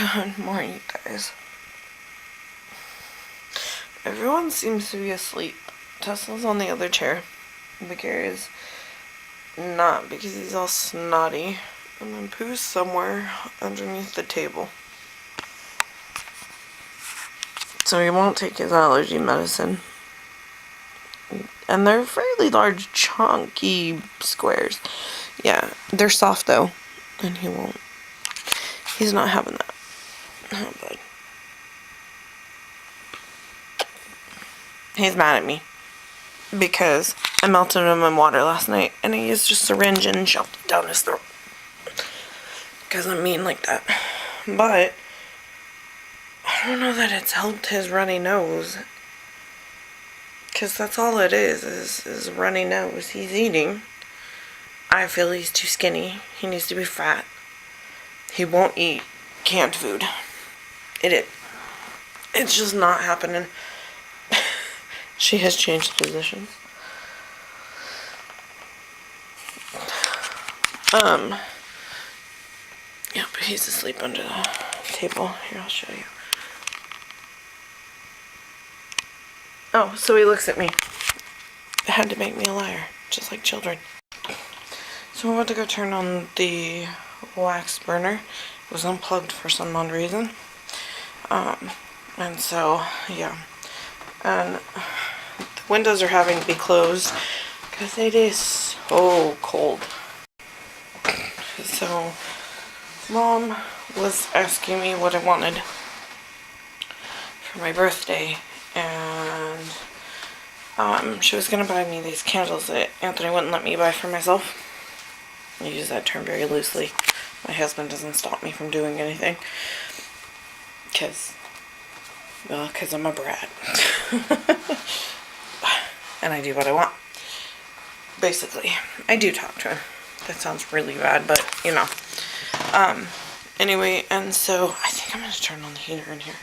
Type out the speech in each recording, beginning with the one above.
Good morning, guys. Everyone seems to be asleep. Tesla's on the other chair. Vicari is not because he's all snotty. And then Pooh's somewhere underneath the table. So he won't take his allergy medicine. And they're fairly large, chunky squares. Yeah, they're soft though. And he won't. He's not having that. Oh, bud. He's mad at me because I melted him in water last night and I used a syringe and shoved it down his throat because I'm mean like that. But I don't know that it's helped his runny nose, because that's all it is a runny nose. He's eating. I feel he's too skinny. He needs to be fat. He won't eat canned food. It's just not happening. She has changed positions. Yeah, but he's asleep under the table. Here, I'll show you. Oh, so he looks at me. It had to make me a liar, just like children. So I went to go turn on the wax burner. It was unplugged for some odd reason. And so, yeah. And the windows are having to be closed because it is so cold. So, Mom was asking me what I wanted for my birthday, and she was going to buy me these candles that Anthony wouldn't let me buy for myself. I use that term very loosely. My husband doesn't stop me from doing anything because I'm a brat. And I do what I want. Basically, I do talk to him. That sounds really bad, but you know. Anyway, and so I think I'm going to turn on the heater in here.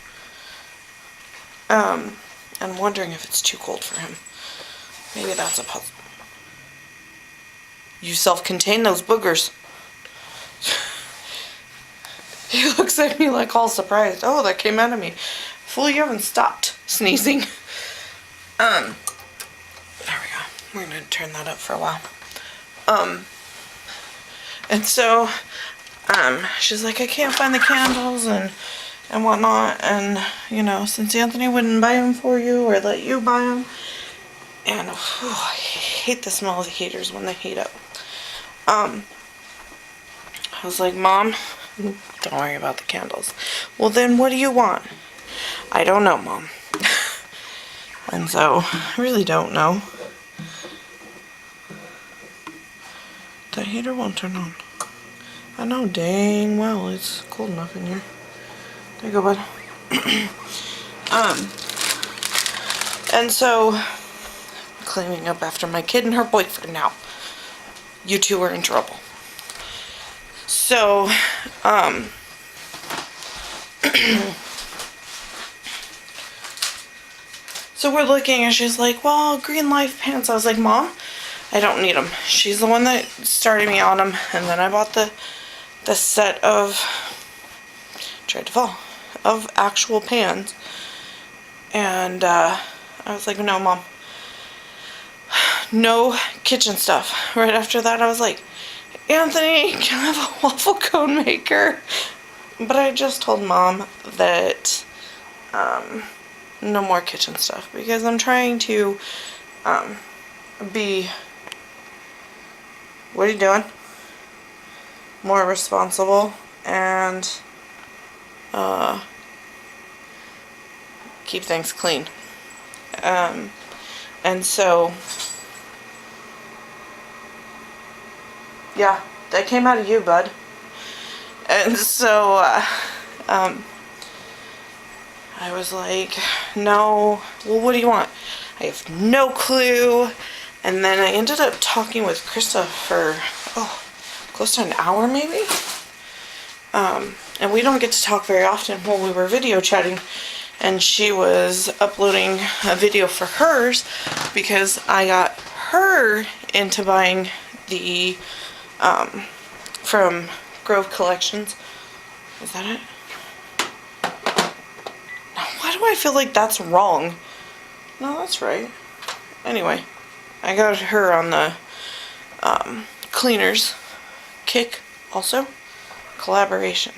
I'm wondering if it's too cold for him. Maybe that's a puzzle. You self-contain those boogers. He looks at me like all surprised. Oh, that came out of me. Fool, you haven't stopped sneezing. There we go. We're gonna turn that up for a while. And so, she's like, I can't find the candles and whatnot, and, you know, since Anthony wouldn't buy them for you or let you buy them, and, I hate the smell of the heaters when they heat up. I was like, Mom, don't worry about the candles. Well, then what do you want? I don't know, Mom. And so, I really don't know. The heater won't turn on. I know dang well it's cold enough in here. There you go, bud. And so, cleaning up after my kid and her boyfriend now. You two are in trouble. So, so we're looking and she's like, well, Green Life pants. I was like, Mom, I don't need them. She's the one that started me on them. And then I bought the set of, tried to fall, of actual pants. And, I was like, no, Mom. No kitchen stuff. Right after that, I was like, Anthony, can I have a waffle cone maker? But I just told Mom that, no more kitchen stuff, because I'm trying to, be, what are you doing? More responsible and, keep things clean. And so, yeah, that came out of you, bud. And so, I was like, no, well, what do you want? I have no clue. And then I ended up talking with Krista for, close to an hour maybe. And we don't get to talk very often while we were video chatting. And she was uploading a video for hers because I got her into buying the, from Grove Collections. Is that it? do I feel like that's wrong? No, that's right. Anyway, I got her on the cleaners kick also. Collaboration.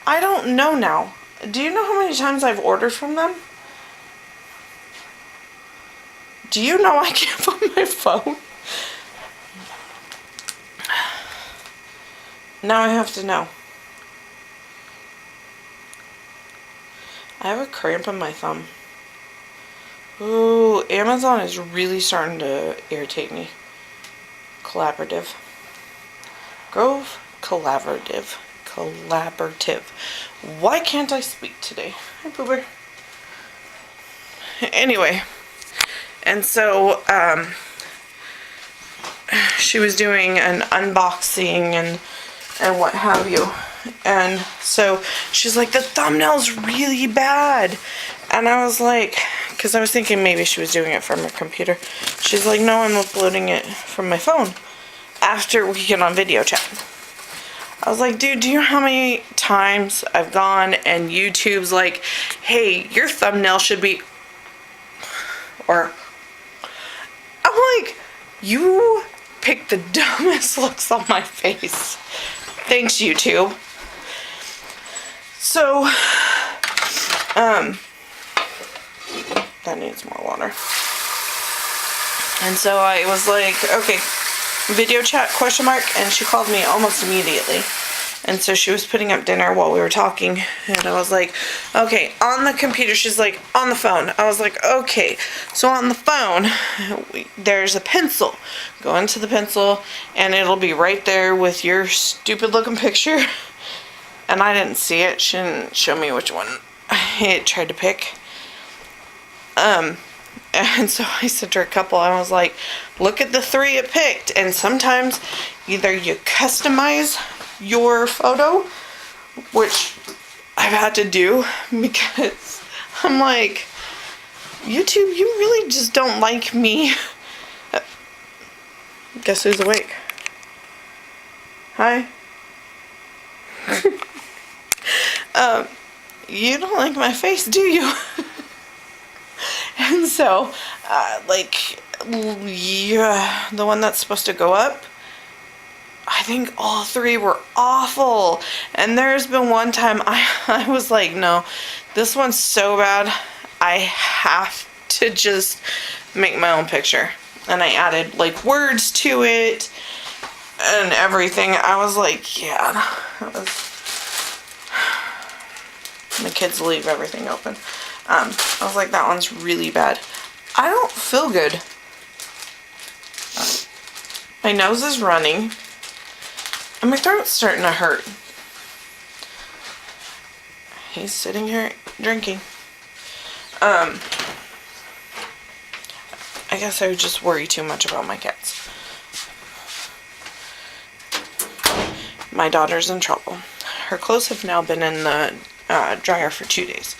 I don't know now. Do you know how many times I've ordered from them? Do you know I can't find my phone? Now I have to know. I have a cramp in my thumb. Ooh, Amazon is really starting to irritate me. Collaborative. Grove Collaborative. Collaborative. Why can't I speak today? Hi, Pooper. Anyway, and so she was doing an unboxing and what have you. And so she's like, the thumbnail's really bad. And I was like, because I was thinking maybe she was doing it from her computer. She's like, no, I'm uploading it from my phone after we get on video chat. I was like, dude, do you know how many times I've gone and YouTube's like, hey, your thumbnail should be, or I'm like, you picked the dumbest looks on my face. Thanks, YouTube. So, that needs more water. And so I was like, okay, video chat, question mark, and she called me almost immediately. And so she was putting up dinner while we were talking, and I was like, okay, on the computer. She's like, on the phone. I was like, okay. So on the phone, there's a pencil. Go into the pencil, and it'll be right there with your stupid looking picture. And I didn't see it. She didn't show me which one it tried to pick. And so I sent her a couple. I was like, look at the 3 it picked. And sometimes either you customize your photo, which I've had to do because I'm like, YouTube, you really just don't like me. Guess who's awake? Hi. You don't like my face, do you? And so, yeah, the one that's supposed to go up, I think all 3 were awful. And there's been one time I was like, no, this one's so bad, I have to just make my own picture. And I added, like, words to it and everything. I was like, yeah, that was... The kids leave everything open. I was like, that one's really bad. I don't feel good. My nose is running. And my throat's starting to hurt. He's sitting here drinking. I guess I would just worry too much about my cats. My daughter's in trouble. Her clothes have now been in the dryer for 2 days.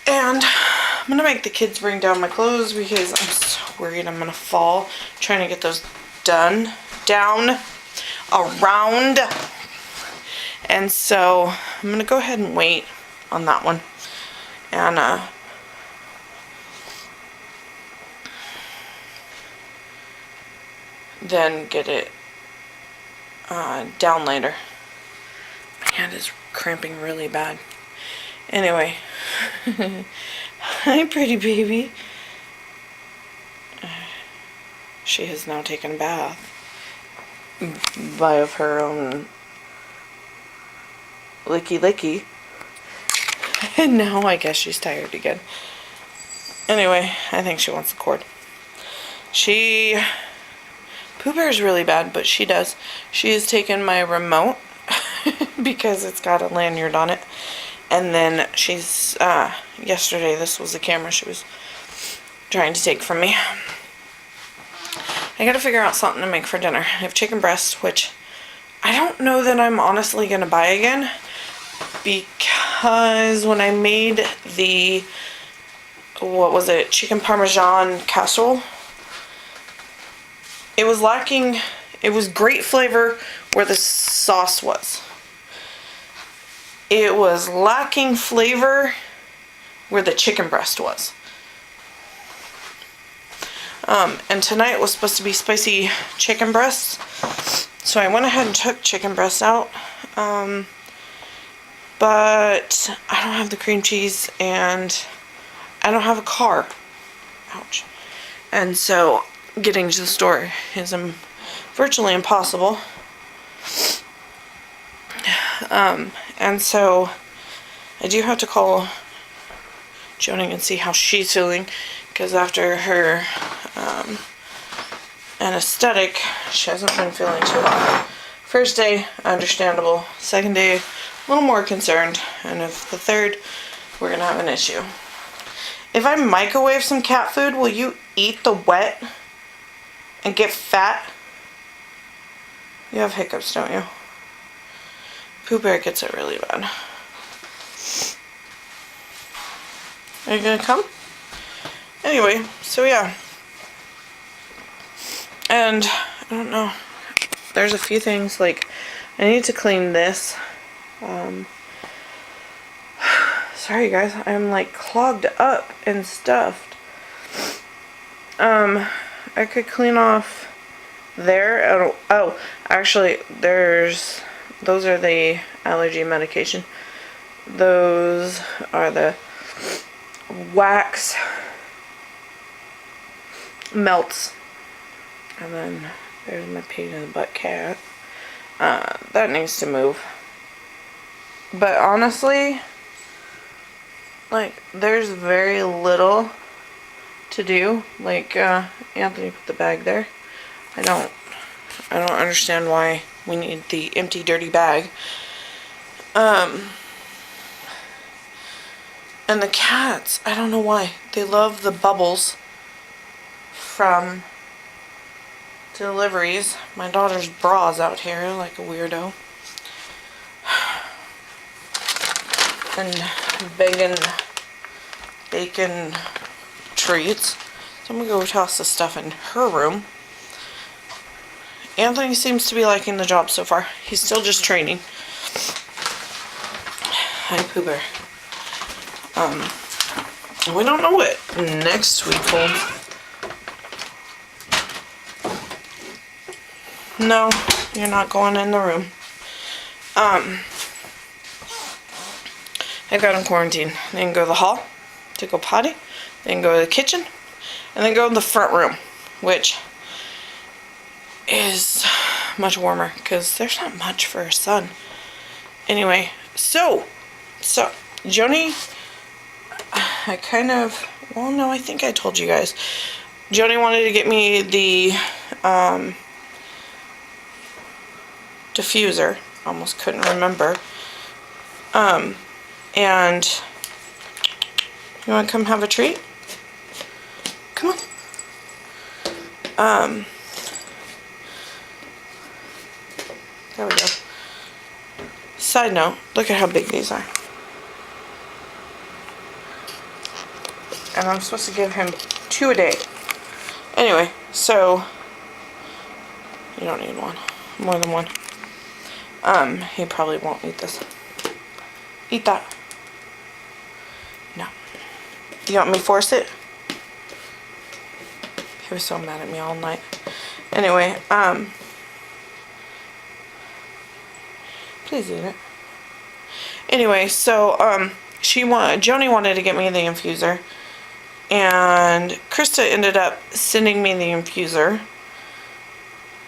And I'm going to make the kids bring down my clothes because I'm so worried I'm going to fall trying to get those down, around. And so I'm going to go ahead and wait on that one. And then get it down later. My hand is cramping really bad. Anyway, hi, pretty baby. She has now taken a bath by of her own licky. And now I guess she's tired again. Anyway, I think she wants the cord. Pooh Bear's really bad, but she does. She has taken my remote because it's got a lanyard on it. And then she's, yesterday, this was the camera she was trying to take from me. I gotta figure out something to make for dinner. I have chicken breast, which I don't know that I'm honestly gonna buy again. Because when I made the, what was it, chicken parmesan casserole, it was lacking, it was great flavor where the sauce was. It was lacking flavor where the chicken breast was. And tonight was supposed to be spicy chicken breasts. So I went ahead and took chicken breast out. But I don't have the cream cheese and I don't have a car. Ouch. And so getting to the store is virtually impossible. And so I do have to call Joni and see how she's feeling, because after her anesthetic, she hasn't been feeling too hot. First day, understandable. Second day, a little more concerned. And if the third, we're gonna have an issue. If I microwave some cat food, will you eat the wet and get fat? You have hiccups, don't you? Pooh Bear gets it really bad. Are you gonna come? Anyway, so yeah. And I don't know. There's a few things, like I need to clean this. Sorry guys, I'm like clogged up and stuffed. I could clean off there. Oh, actually, those are the allergy medication. Those are the wax melts. And then there's my pain in the butt cat. That needs to move. But honestly, like, there's very little to do. Like, Anthony put the bag there. I don't understand why we need the empty, dirty bag. And the cats, I don't know why. They love the bubbles from deliveries. My daughter's bras out here like a weirdo. And bacon treats. So I'm gonna go toss the stuff in her room. Anthony seems to be liking the job so far. He's still just training. Hi, Pooh Bear. We don't know what next week holds. No, you're not going in the room. I got in quarantine. Then go to the hall to go potty. Then go to the kitchen. And then go to the front room, which is much warmer because there's not much for her son. Anyway, so Joni, I think I told you guys. Joni wanted to get me the diffuser. Almost couldn't remember. And you want to come have a treat? Come on. There we go. Side note, look at how big these are. And I'm supposed to give him 2 a day. Anyway, so you don't need one. More than one. He probably won't eat this. Eat that. No. Do you want me to force it? He was so mad at me all night. Anyway, please eat it. Anyway, so, Joni wanted to get me the infuser. And Krista ended up sending me the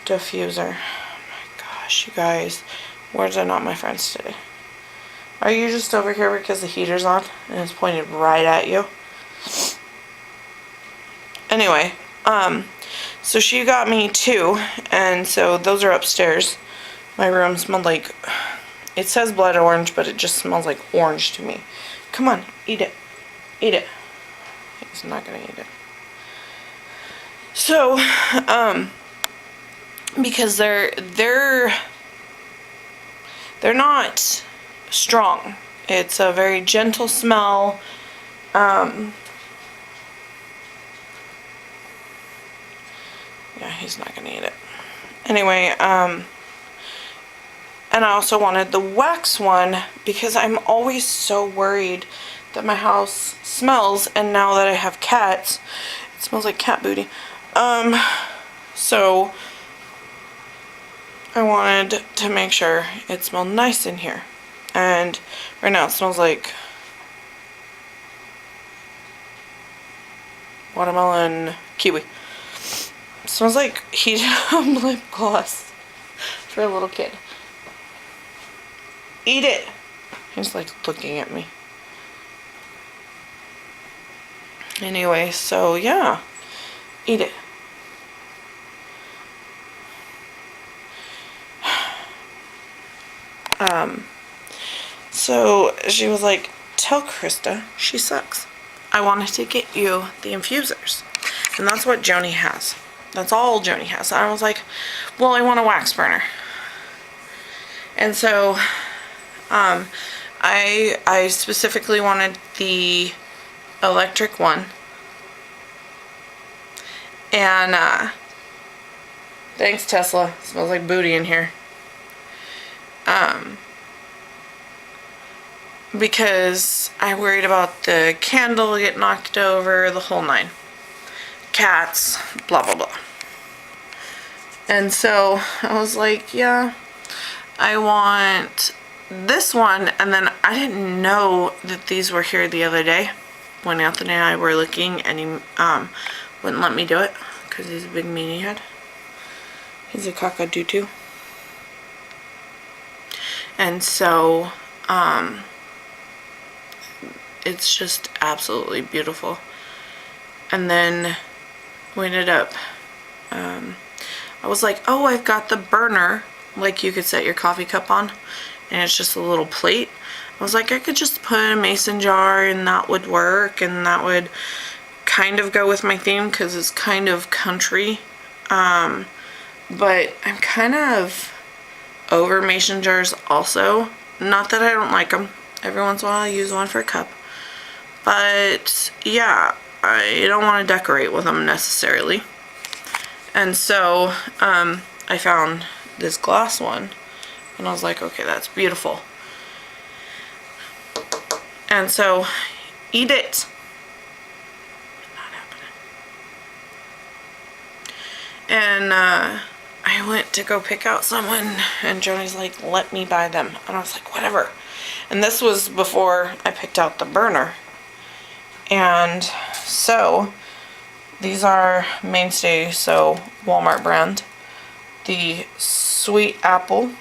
diffuser. Oh my gosh, you guys. Words are not my friends today. Are you just over here because the heater's on and it's pointed right at you? Anyway, so she got me 2, and so those are upstairs. My room smelled like, it says blood orange, but it just smells like orange to me. Come on, eat it. Eat it. He's not gonna eat it. So, because they're not strong. It's a very gentle smell. Yeah, he's not gonna eat it. Anyway, and I also wanted the wax one because I'm always so worried that my house smells, and now that I have cats, it smells like cat booty. So I wanted to make sure it smelled nice in here. And right now it smells like watermelon kiwi. It smells like heated up lip gloss for a little kid. Eat it! He's like looking at me. Anyway, so yeah. Eat it. So she was like, tell Krista she sucks. I wanted to get you the infusers. And that's what Joni has. That's all Joni has. And I was like, well, I want a wax burner. And so I specifically wanted the electric one. And thanks, Tesla. It smells like booty in here. Because I worried about the candle get knocked over, the whole nine. Cats, blah, blah, blah. And so I was like, yeah, I want this one. And then I didn't know that these were here the other day when Anthony and I were looking, and he wouldn't let me do it because he's a big meanie head. He's a cock-a-doo-doo. And so it's just absolutely beautiful. And then we ended up, I was like, oh, I've got the burner, like you could set your coffee cup on, and it's just a little plate. I was like, I could just put a mason jar and that would work, and that would kind of go with my theme because it's kind of country. But I'm kind of over mason jars also. Not that I don't like them. Every once in a while I use one for a cup. But yeah, I don't want to decorate with them necessarily. And so I found this glass one, and I was like, okay, that's beautiful. And so, eat it. Not happening. And I went to go pick out someone, and Joni's like, let me buy them. And I was like, whatever. And this was before I picked out the burner. And so these are Mainstay, so Walmart brand. The Sweet Apple.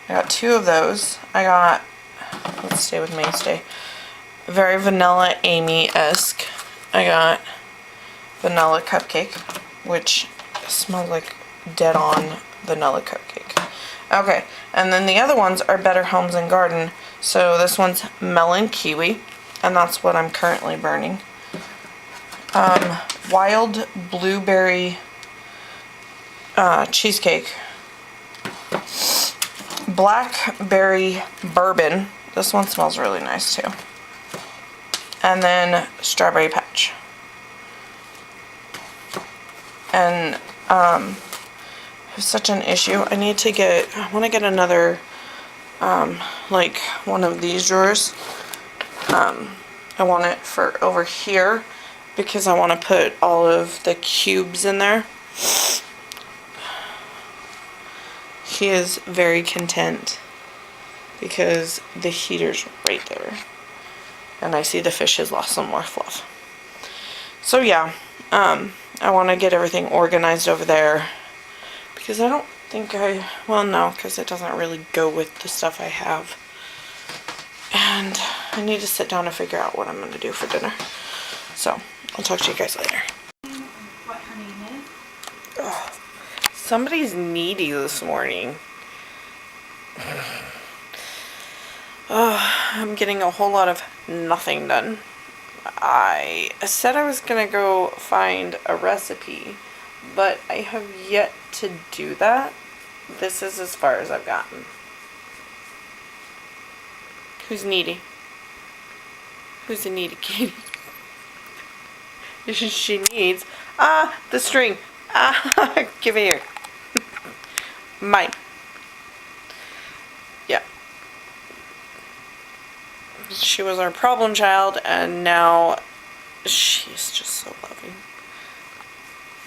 I got 2 of those. I got, let's stay with Mainstay, very Vanilla Amy-esque. I got Vanilla Cupcake, which smells like dead on vanilla cupcake. Okay, and then the other ones are Better Homes and Garden. So this one's Melon Kiwi, and that's what I'm currently burning. Wild Blueberry Cheesecake. Blackberry Bourbon. This one smells really nice too. And then Strawberry Patch. And I have such an issue. I want to get another like one of these drawers. I want it for over here because I want to put all of the cubes in there. He is very content because the heater's right there. And I see the fish has lost some more fluff. So yeah, I want to get everything organized over there because I don't think well, no, because it doesn't really go with the stuff I have. And I need to sit down and figure out what I'm going to do for dinner. So, I'll talk to you guys later. What her name is? Ugh. Somebody's needy this morning. I'm getting a whole lot of nothing done. I said I was going to go find a recipe, but I have yet to do that. This is as far as I've gotten. Who's needy? Who's a needy kitty? She needs the string. Give it here. Mine. Yeah. she was our problem child, and now she's just so loving.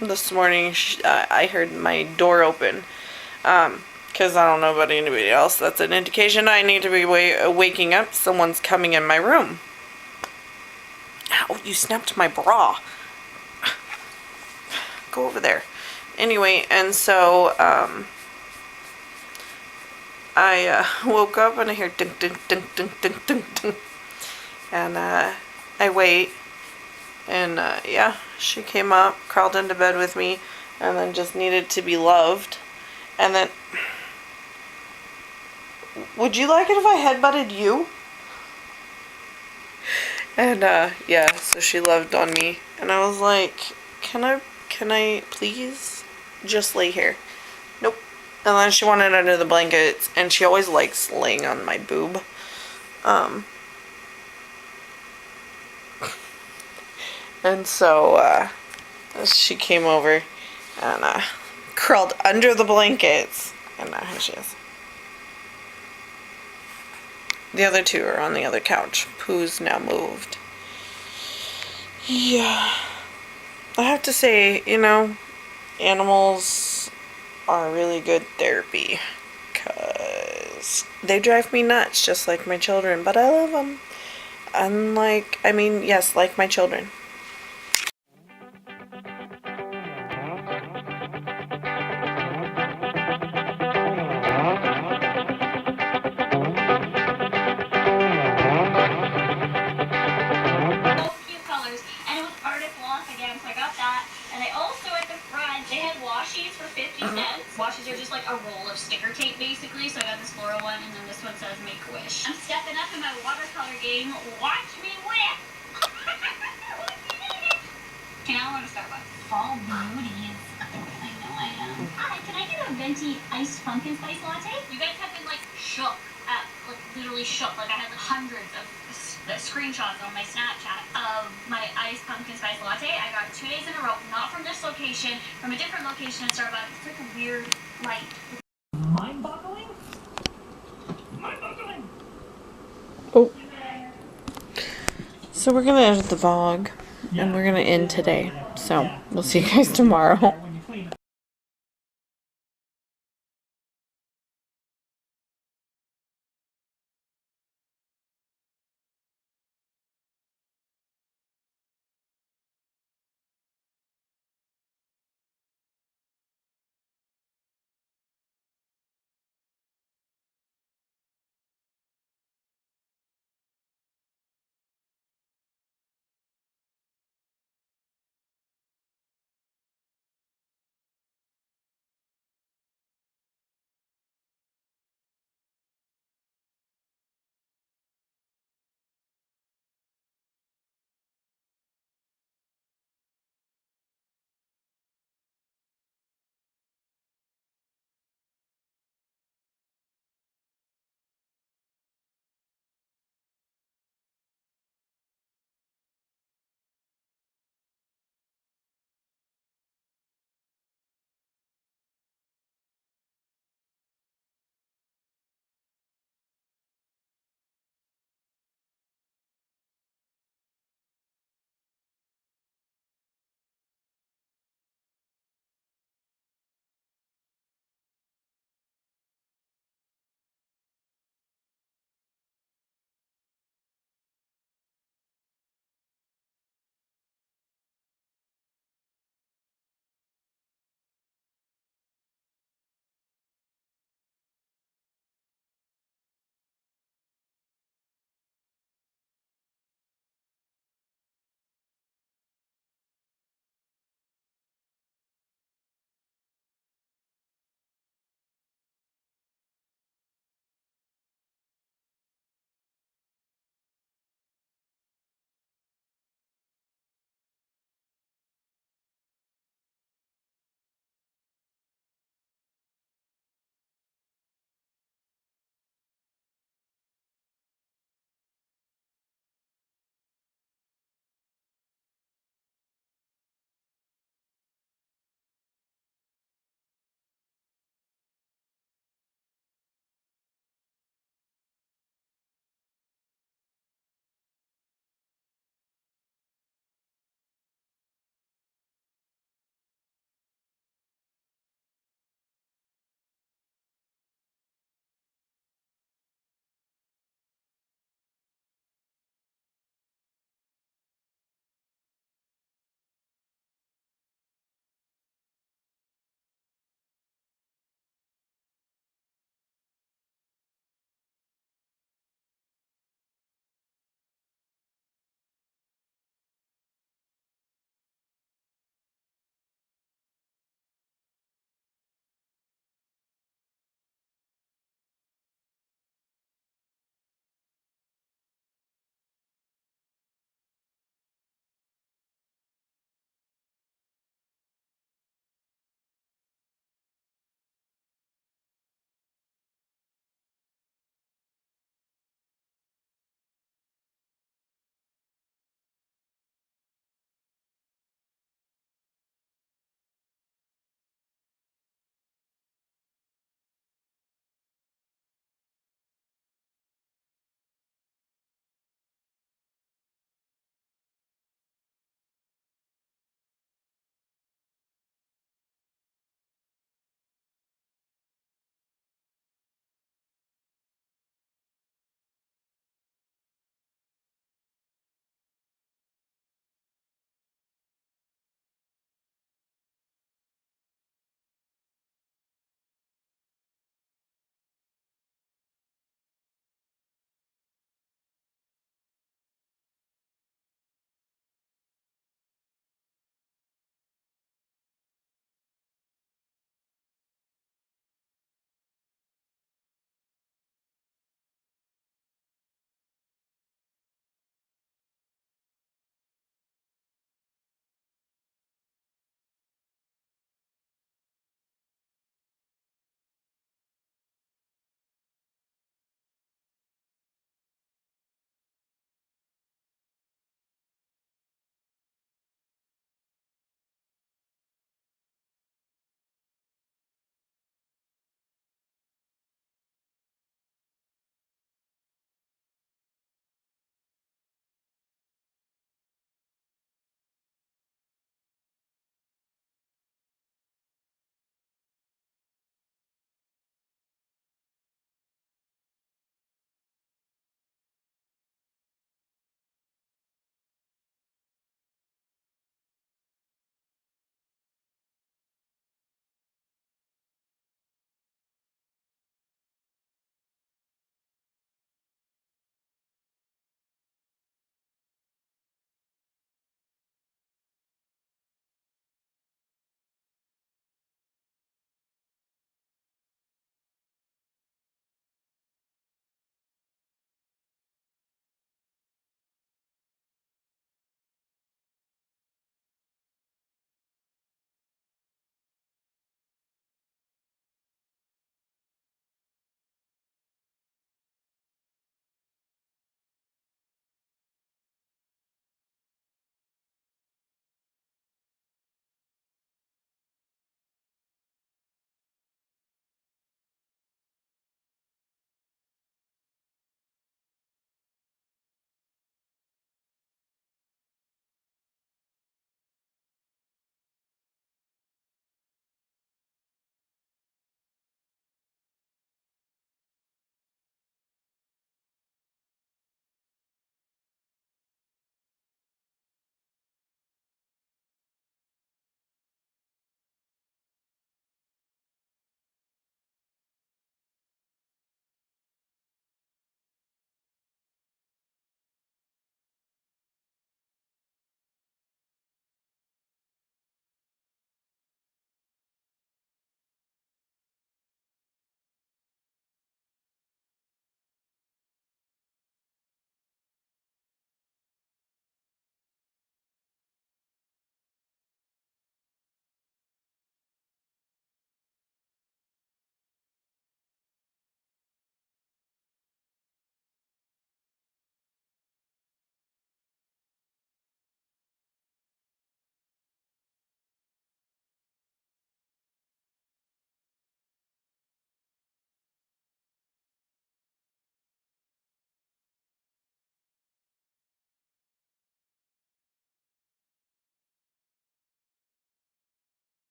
This morning, I heard my door open, because I don't know about anybody else. That's an indication I need to be waking up. Someone's coming in my room. Ow, you snapped my bra. Go over there. Anyway, and so, I woke up and I hear ding, ding, ding, ding, ding, ding, ding. And I wait. And yeah, she came up, crawled into bed with me, and then just needed to be loved. And then, would you like it if I headbutted you? And yeah, so she loved on me. And I was like, can I please just lay here? Nope. And then she wanted under the blankets, and she always likes laying on my boob. And so, she came over and crawled under the blankets, and now here she is. The other two are on the other couch. Pooh's now moved. Yeah. I have to say, you know, animals are really good therapy, because they drive me nuts just like my children, but I love them. Yes, like my children. For 50 cents. Washies are just like a roll of sticker tape basically, so I got this floral one, and then this one says Make-A-Wish. I'm stepping up in my watercolor game. Watch me whip! Okay, now we're gonna start with Fall Beauties. I know I am. Hi, can I get a venti iced pumpkin spice latte? You guys have been like shook up, like literally shook. Like I had like hundreds of screenshots on my Snapchat of my iced pumpkin spice latte. I got 2 days in a row, not from this location, from a different location in Starbucks. It's like a weird, like, mind-boggling? Mind-boggling! Oh. So we're gonna edit the vlog, and we're gonna end today. So we'll see you guys tomorrow.